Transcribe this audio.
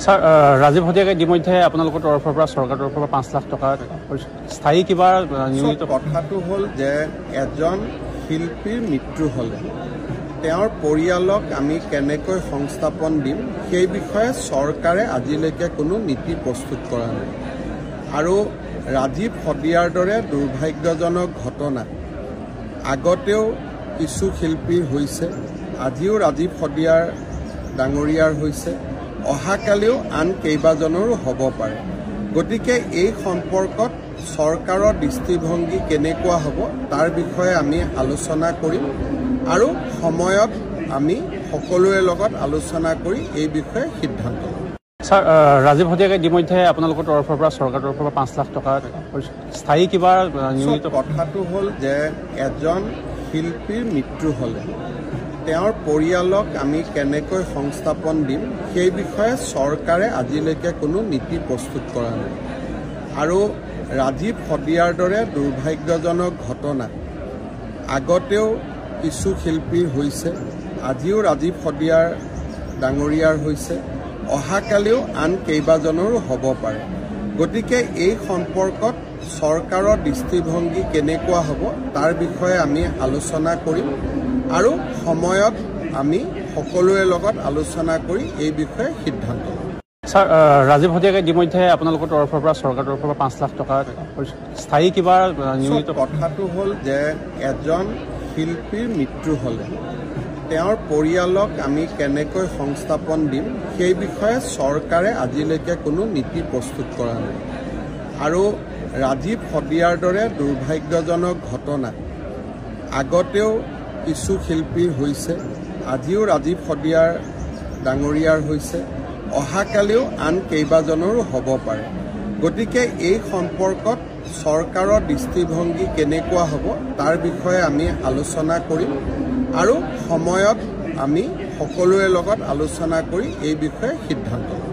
sir Rajiv হদিয়াকে ইতিমধ্যে আপোনালোকৰ তৰফৰ পৰা চৰকাৰৰ তৰফৰ পৰা 5 লাখ টকা স্থায়ী কিবা নিয়মিত কথাটো হ'ল যে এজন শিল্পীৰ মৃত্যু হ'লে তেওঁৰ পৰিয়ালক আমি কেনেকৈ সংস্থাপন দিম সেই বিষয়ে চৰকাৰে আজিলৈকে কোনো নীতি প্ৰস্তুত কৰা নাই আৰু ৰাজীৱ হদিয়াৰ দৰে দুৰ্ভাগ্যজনক ঘটনা আগতেও কিছু শিল্পীৰ হৈছে আজিও ৰাজীৱ হদিয়াৰ ডাঙৰীয়াৰ হৈছে অহাকালিও আন কেইবাজনৰো হ'ব পাৰে গতিকে এই সম্পৰ্কত চৰকাৰৰ দৃষ্টিভংগী কেনেকুৱা হ'ব তাৰ বিষয়ে আমি আলোচনা কৰিম আৰু সময়ত আমি সকলোৰে লগত আলোচনা কৰি এই বিষয়ে সিদ্ধান্ত ল'ম স্যাৰ ৰাজীৱ হদিয়াকে ইতিমধ্যে আপোনালোকৰ তৰফৰ পৰা চৰকাৰৰ তৰফৰ পৰা 5 লাখ টকা স্থায়ী কিবা নিয়মিত কথাটো হ'ল যে এজন শিল্পীৰ মৃত্যু হ'লে তেওঁৰ পৰিয়ালক আমি কেনেকৈ সংস্থাপন দিম সেই বিষয়ে চৰকাৰে আজিলৈকে কোনো নীতি প্ৰস্তুত কৰা নাই আৰু ৰাজীৱ হদিয়াৰ দৰে দুৰ্ভাগ্যজনক ঘটনা আগতেও কিছু শিল্পীৰ হৈছে আজিও ৰাজীৱ হদিয়াৰ ডাঙৰীয়াৰ হৈছে অহাকালিও আন কেইবাজনৰো হ'ব পাৰে গতিকে এই সম্পৰ্কত চৰকাৰৰ দৃষ্টিভংগী কেনেকুৱা হ'ব তাৰ বিষয়ে আমি আলোচনা কৰিম আৰু সময়ত আমি সকলোৰে লগত আলোচনা কৰি এই বিষয়ে সিদ্ধান্ত ল'ম স্যাৰ ৰাজীৱ হদিয়াকে ইতিমধ্যে আপোনালোকৰ তৰফৰ পৰা চৰকাৰৰ তৰফৰ পৰা 5 লাখ টকা স্থায়ী কিবা নিয়মিত কথাটো হ'ল যে এজন শিল্পীৰ মৃত্যু হ'লে তেওঁৰ পৰিয়ালক আমি কেনেকৈ সংস্থাপন দিম সেই বিষয়ে চৰকাৰে আজিলৈকে কোনো নীতি প্ৰস্তুত কৰা নাই আৰু ৰাজীৱ হদিয়াৰ দৰে দুৰ্ভাগ্যজনক ঘটনা আগতেও কিছু শিল্পীৰ হৈছে আজিও ৰাজীৱ হদিয়াৰ ডাঙৰীয়াৰ হৈছে অহাকালিও আন কেইবাজনৰো হ'ব পাৰে গতিকে এই সম্পৰ্কত চৰকাৰৰ দৃষ্টিভংগী কেনেকুৱা হ'ব তাৰ বিষয়ে আমি আলোচনা কৰিম আৰু সময়ত আমি সকলোৰে লগত আলোচনা কৰি এই বিষয়ে সিদ্ধান্ত ল'ম